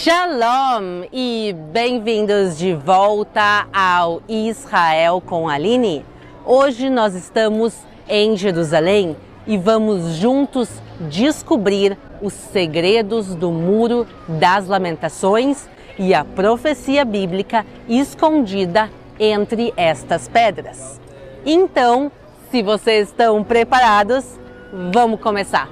Shalom e bem-vindos de volta ao Israel com Aline. Hoje nós estamos em Jerusalém e vamos juntos descobrir os segredos do Muro das Lamentações e a profecia bíblica escondida entre estas pedras. Então, se vocês estão preparados, vamos começar.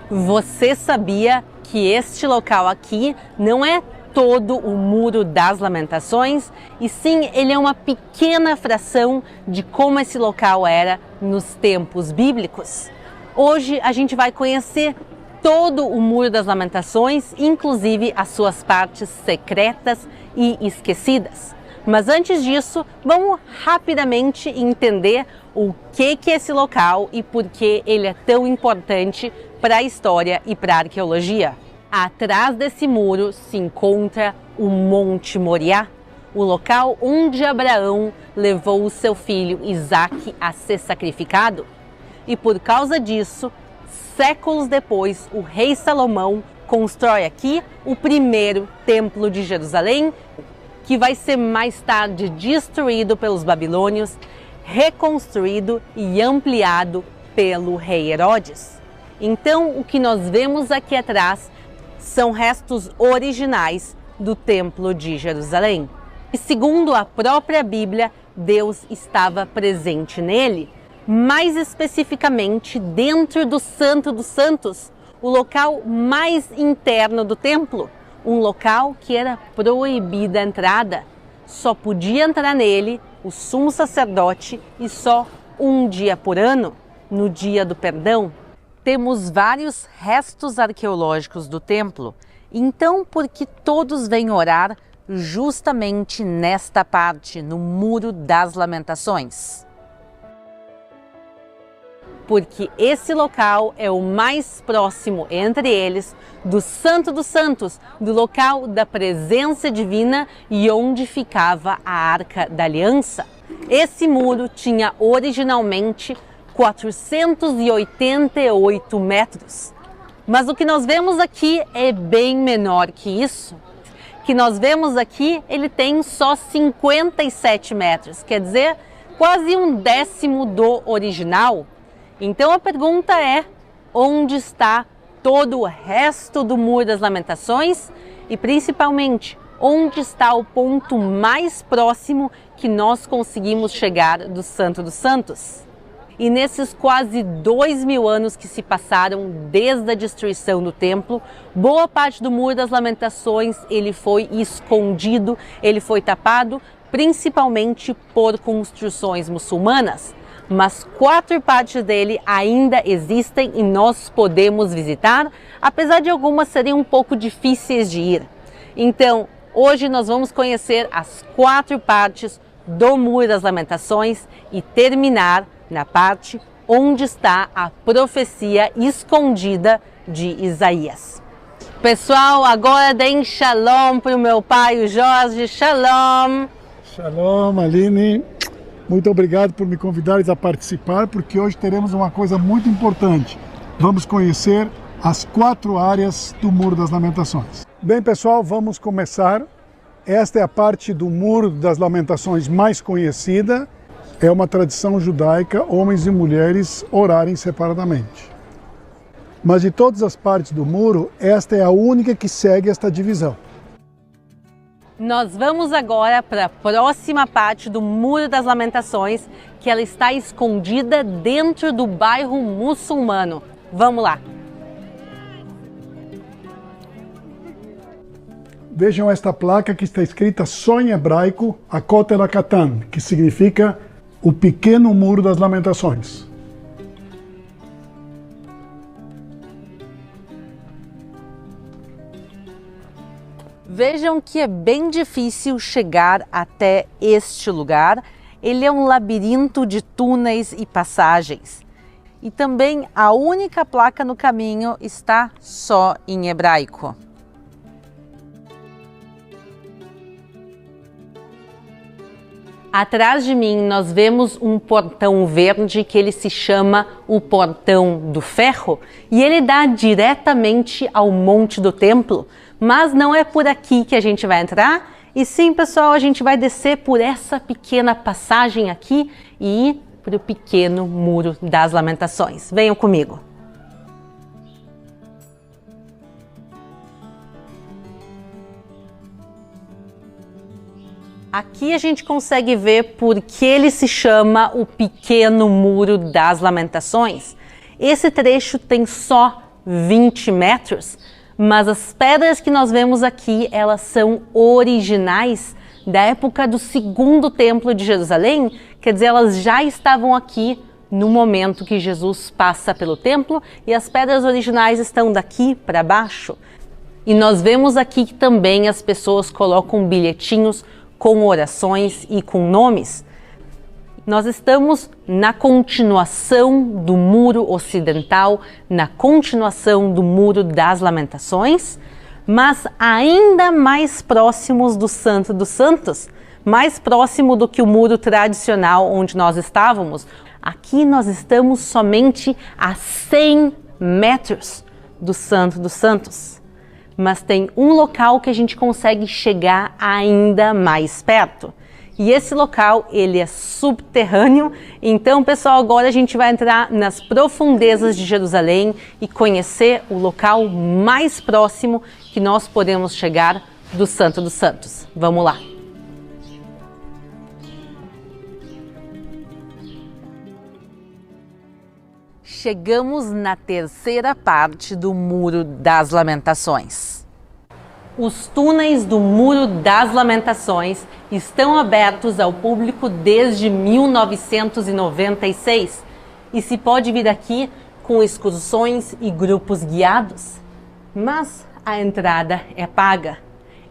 Você sabia que este local aqui não é todo o Muro das Lamentações, e sim, ele é uma pequena fração de como esse local era nos tempos bíblicos? Hoje a gente vai conhecer todo o Muro das Lamentações, inclusive as suas partes secretas e esquecidas. Mas antes disso, vamos rapidamente entender o que é esse local e por que ele é tão importante para a história e para a arqueologia. Atrás desse muro se encontra o Monte Moriá, o local onde Abraão levou o seu filho Isaque a ser sacrificado. E por causa disso, séculos depois, o rei Salomão constrói aqui o primeiro templo de Jerusalém, que vai ser mais tarde destruído pelos babilônios, reconstruído e ampliado pelo rei Herodes. Então, o que nós vemos aqui atrás são restos originais do Templo de Jerusalém. E segundo a própria Bíblia, Deus estava presente nele, mais especificamente dentro do Santo dos Santos, o local mais interno do templo, um local que era proibida a entrada. Só podia entrar nele o sumo sacerdote e só um dia por ano, no dia do perdão. Temos vários restos arqueológicos do templo, então por que todos vêm orar justamente nesta parte, no Muro das Lamentações? Porque esse local é o mais próximo entre eles do Santo dos Santos, do local da presença divina e onde ficava a Arca da Aliança. Esse muro tinha originalmente 488 metros. Mas o que nós vemos aqui é bem menor que isso. O que nós vemos aqui, ele tem só 57 metros, quer dizer, quase um décimo do original. Então a pergunta é, onde está todo o resto do Muro das Lamentações? E principalmente, onde está o ponto mais próximo que nós conseguimos chegar do Santo dos Santos? E nesses quase 2000 anos que se passaram desde a destruição do templo, boa parte do Muro das Lamentações ele foi escondido, ele foi tapado, principalmente por construções muçulmanas. Mas 4 partes dele ainda existem e nós podemos visitar, apesar de algumas serem um pouco difíceis de ir. Então, hoje nós vamos conhecer as 4 partes do Muro das Lamentações e terminar na parte onde está a profecia escondida de Isaías. Pessoal, agora deem shalom para o meu pai, o Jorge. Shalom! Shalom, Aline. Muito obrigado por me convidares a participar, porque hoje teremos uma coisa muito importante. Vamos conhecer as 4 áreas do Muro das Lamentações. Bem, pessoal, vamos começar. Esta é a parte do Muro das Lamentações mais conhecida. É uma tradição judaica, homens e mulheres orarem separadamente. Mas de todas as partes do muro, esta é a única que segue esta divisão. Nós vamos agora para a próxima parte do Muro das Lamentações, que ela está escondida dentro do bairro muçulmano. Vamos lá! Vejam esta placa que está escrita só em hebraico, Hakotel HaKatan, que significa o pequeno Muro das Lamentações. Vejam que é bem difícil chegar até este lugar. Ele é um labirinto de túneis e passagens. E também a única placa no caminho está só em hebraico. Atrás de mim nós vemos um portão verde que ele se chama o Portão do Ferro e ele dá diretamente ao Monte do Templo, Mas não é por aqui que a gente vai entrar, e sim, pessoal, a gente vai descer por essa pequena passagem aqui e ir para o pequeno Muro das Lamentações. Venham comigo. Aqui a gente consegue ver por que ele se chama o Pequeno Muro das Lamentações. Esse trecho tem só 20 metros, mas as pedras que nós vemos aqui, elas são originais da época do segundo templo de Jerusalém, quer dizer, elas já estavam aqui no momento que Jesus passa pelo templo e as pedras originais estão daqui para baixo. E nós vemos aqui que também as pessoas colocam bilhetinhos com orações e com nomes. Nós estamos na continuação do muro ocidental, na continuação do Muro das Lamentações, mas ainda mais próximos do Santo dos Santos, mais próximo do que o muro tradicional onde nós estávamos. Aqui nós estamos somente a 100 metros do Santo dos Santos. Mas tem um local que a gente consegue chegar ainda mais perto. E esse local, ele é subterrâneo. Então, pessoal, agora a gente vai entrar nas profundezas de Jerusalém e conhecer o local mais próximo que nós podemos chegar do Santo dos Santos. Vamos lá! Chegamos na terceira parte do Muro das Lamentações. Os túneis do Muro das Lamentações estão abertos ao público desde 1996 e se pode vir aqui com excursões e grupos guiados. Mas a entrada é paga,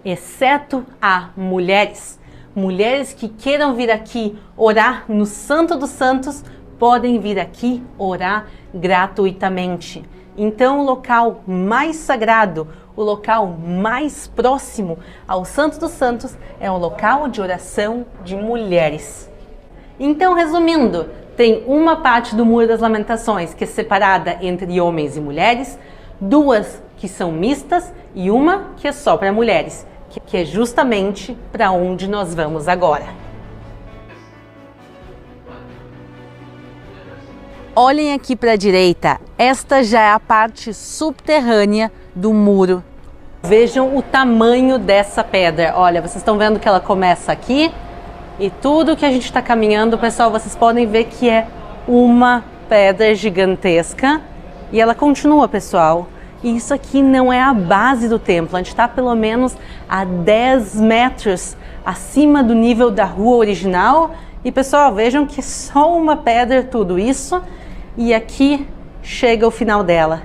exceto a mulheres. Mulheres que queiram vir aqui orar no Santo dos Santos podem vir aqui orar gratuitamente. Então, o local mais sagrado, o local mais próximo ao Santo dos Santos é o local de oração de mulheres. Então, resumindo, tem uma parte do Muro das Lamentações que é separada entre homens e mulheres, duas que são mistas e uma que é só para mulheres, que é justamente para onde nós vamos agora. Olhem aqui para a direita, esta já é a parte subterrânea do muro. Vejam o tamanho dessa pedra. Olha, vocês estão vendo que ela começa aqui e tudo que a gente está caminhando, pessoal, vocês podem ver que é uma pedra gigantesca e ela continua, pessoal. E isso aqui não é a base do templo, a gente está pelo menos a 10 metros acima do nível da rua original. E, pessoal, vejam que é só uma pedra tudo isso. E aqui chega o final dela.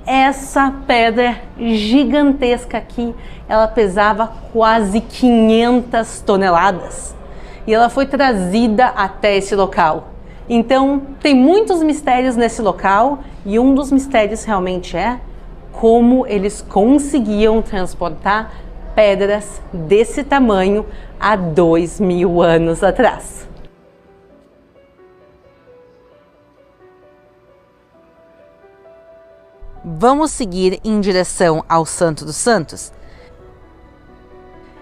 Essa pedra gigantesca aqui, ela pesava quase 500 toneladas. E ela foi trazida até esse local. Então, tem muitos mistérios nesse local. E um dos mistérios realmente é como eles conseguiam transportar pedras desse tamanho há 2000 anos atrás. Vamos seguir em direção ao Santo dos Santos.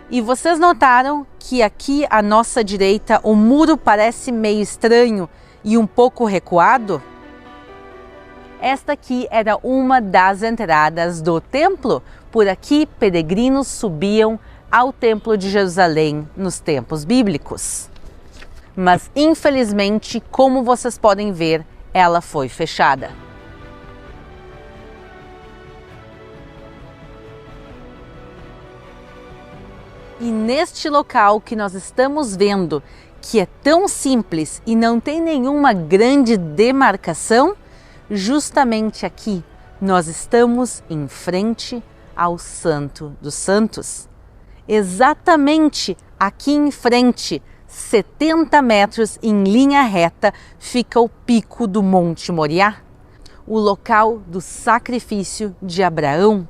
E vocês notaram que aqui à nossa direita o muro parece meio estranho e um pouco recuado? Esta aqui era uma das entradas do templo. Por aqui, peregrinos subiam ao Templo de Jerusalém nos tempos bíblicos. Mas, infelizmente, como vocês podem ver, ela foi fechada. E neste local que nós estamos vendo, que é tão simples e não tem nenhuma grande demarcação, justamente aqui nós estamos em frente ao Santo dos Santos. Exatamente aqui em frente, 70 metros em linha reta, fica o pico do Monte Moriá, o local do sacrifício de Abraão,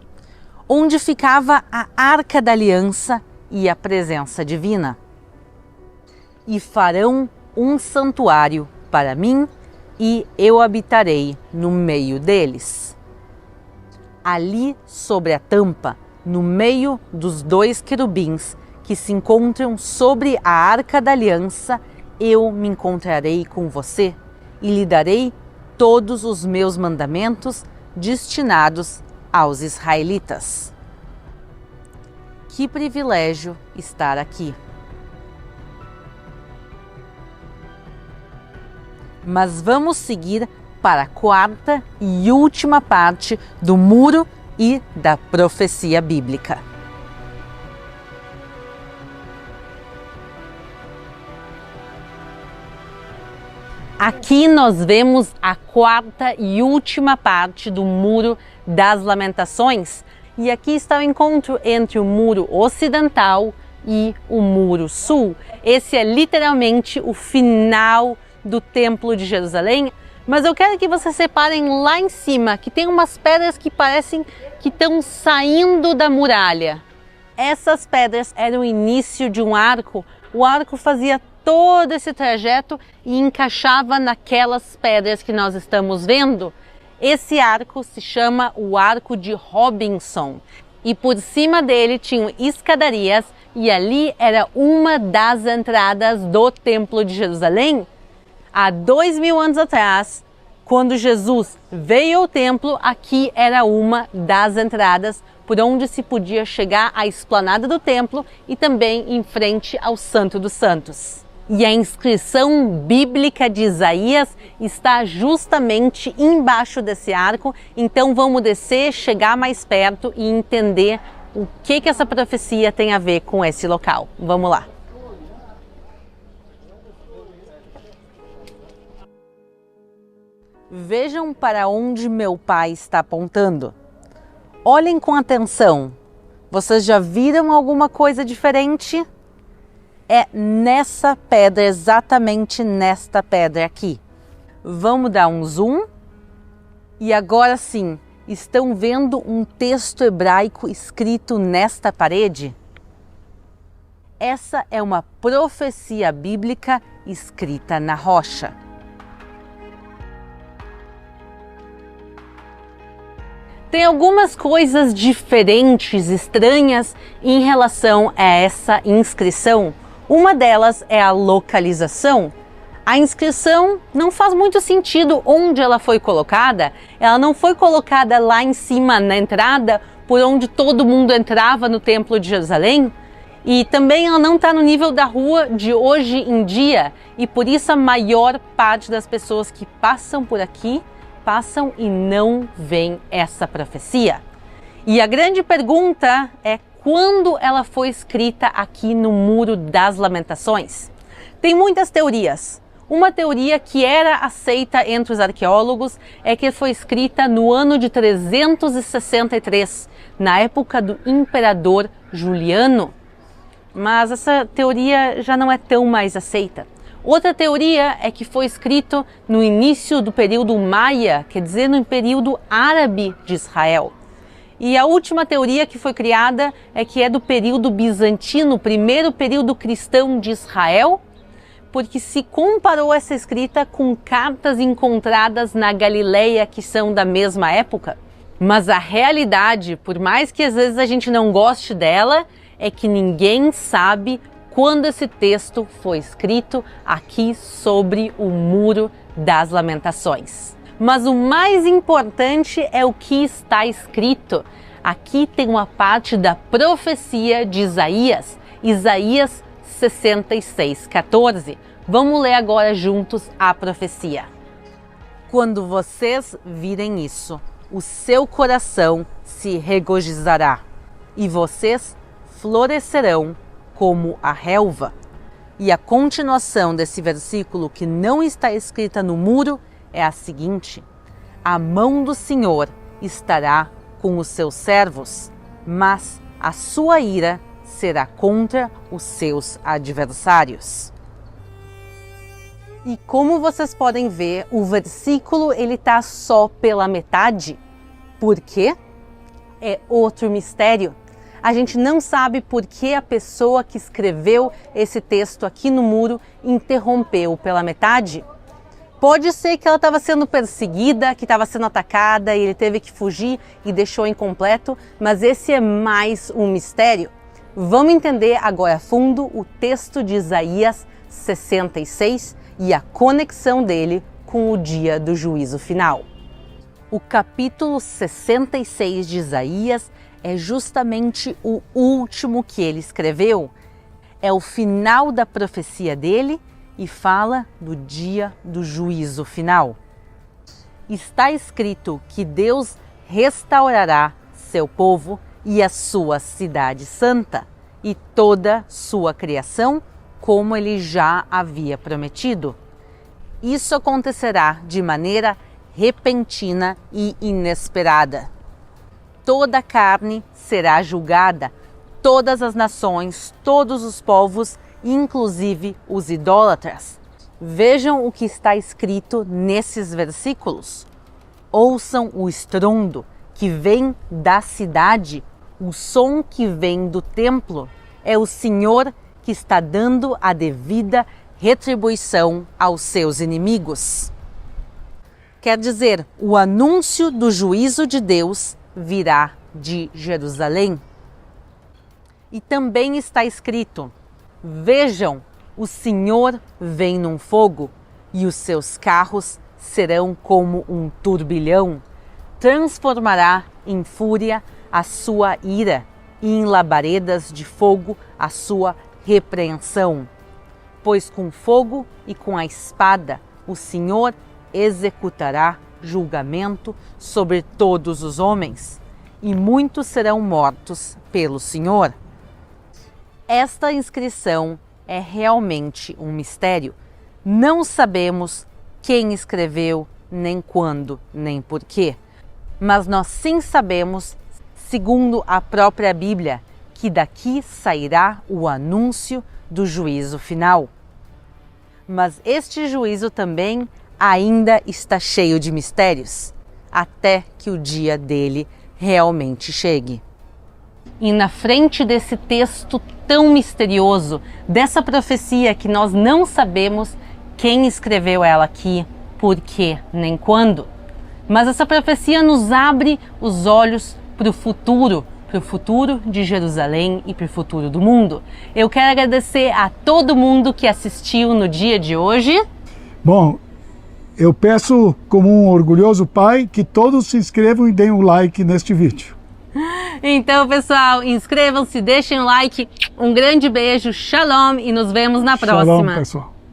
onde ficava a Arca da Aliança e a presença divina. E farão um santuário para mim, e eu habitarei no meio deles. Ali sobre a tampa no meio dos 2 querubins que se encontram sobre a Arca da Aliança, eu me encontrarei com você e lhe darei todos os meus mandamentos destinados aos israelitas. Que privilégio estar aqui! Mas vamos seguir para a 4ª e última parte do muro e da profecia bíblica. Aqui nós vemos a 4ª e última parte do Muro das Lamentações. E aqui está o encontro entre o muro ocidental e o muro sul. Esse é literalmente o final do Templo de Jerusalém. Mas eu quero que vocês separem lá em cima, que tem umas pedras que parecem que estão saindo da muralha. Essas pedras eram o início de um arco. O arco fazia todo esse trajeto e encaixava naquelas pedras que nós estamos vendo. Esse arco se chama o Arco de Robinson. E por cima dele tinham escadarias e ali era uma das entradas do Templo de Jerusalém. Há 2000 anos atrás, quando Jesus veio ao templo, aqui era uma das entradas por onde se podia chegar à esplanada do templo e também em frente ao Santo dos Santos. E a inscrição bíblica de Isaías está justamente embaixo desse arco, então vamos descer, chegar mais perto e entender o que essa profecia tem a ver com esse local. Vamos lá! Vejam para onde meu pai está apontando. Olhem com atenção. Vocês já viram alguma coisa diferente? É nessa pedra, exatamente nesta pedra aqui. Vamos dar um zoom. E agora sim, estão vendo um texto hebraico escrito nesta parede? Essa é uma profecia bíblica escrita na rocha. Tem algumas coisas diferentes, estranhas em relação a essa inscrição. Uma delas é a localização. A inscrição não faz muito sentido onde ela foi colocada. Ela não foi colocada lá em cima na entrada, por onde todo mundo entrava no Templo de Jerusalém. E também ela não está no nível da rua de hoje em dia. E por isso a maior parte das pessoas que passam por aqui passam e não veem essa profecia. E a grande pergunta é quando ela foi escrita aqui no Muro das Lamentações. Tem muitas teorias. Uma teoria que era aceita entre os arqueólogos é que foi escrita no ano de 363, na época do imperador Juliano. Mas essa teoria já não é tão mais aceita. Outra teoria é que foi escrito no início do período Maia, quer dizer, no período árabe de Israel. E a última teoria que foi criada é que é do período bizantino, primeiro período cristão de Israel, porque se comparou essa escrita com cartas encontradas na Galileia que são da mesma época. Mas a realidade, por mais que às vezes a gente não goste dela, é que ninguém sabe quando esse texto foi escrito aqui sobre o Muro das Lamentações. Mas o mais importante é o que está escrito. Aqui tem uma parte da profecia de Isaías, Isaías 66:14. Vamos ler agora juntos a profecia. Quando vocês virem isso, o seu coração se regozijará e vocês florescerão como a relva. E a continuação desse versículo que não está escrita no muro é a seguinte: a mão do Senhor estará com os seus servos, mas a sua ira será contra os seus adversários. E como vocês podem ver, o versículo ele está só pela metade. Por quê? É outro mistério. A gente não sabe por que a pessoa que escreveu esse texto aqui no muro interrompeu pela metade. Pode ser que ela estava sendo perseguida, que estava sendo atacada e ele teve que fugir e deixou incompleto, mas esse é mais um mistério. Vamos entender agora a fundo o texto de Isaías 66 e a conexão dele com o dia do juízo final. O capítulo 66 de Isaías é justamente o último que ele escreveu. É o final da profecia dele e fala do dia do juízo final. Está escrito que Deus restaurará seu povo e a sua cidade santa e toda sua criação, como ele já havia prometido. Isso acontecerá de maneira repentina e inesperada. Toda a carne será julgada, todas as nações, todos os povos, inclusive os idólatras. Vejam o que está escrito nesses versículos. Ouçam o estrondo que vem da cidade, o som que vem do templo. É o Senhor que está dando a devida retribuição aos seus inimigos. Quer dizer, o anúncio do juízo de Deus virá de Jerusalém. E também está escrito: vejam, o Senhor vem num fogo, e os seus carros serão como um turbilhão. Transformará em fúria a sua ira, e em labaredas de fogo a sua repreensão. Pois com fogo e com a espada o Senhor executará julgamento sobre todos os homens, e muitos serão mortos pelo Senhor. Esta inscrição é realmente um mistério. Não sabemos quem escreveu, nem quando, nem porquê. Mas nós sim sabemos, segundo a própria Bíblia, que daqui sairá o anúncio do juízo final. Mas este juízo também ainda está cheio de mistérios, até que o dia dele realmente chegue. E na frente desse texto tão misterioso, dessa profecia que nós não sabemos quem escreveu ela aqui, por quê, nem quando, mas essa profecia nos abre os olhos para o futuro de Jerusalém e para o futuro do mundo. Eu quero agradecer a todo mundo que assistiu no dia de hoje. Bom, eu peço, como um orgulhoso pai, que todos se inscrevam e deem um like neste vídeo. Então, pessoal, inscrevam-se, deixem um like, um grande beijo, shalom e nos vemos na próxima. Shalom, pessoal.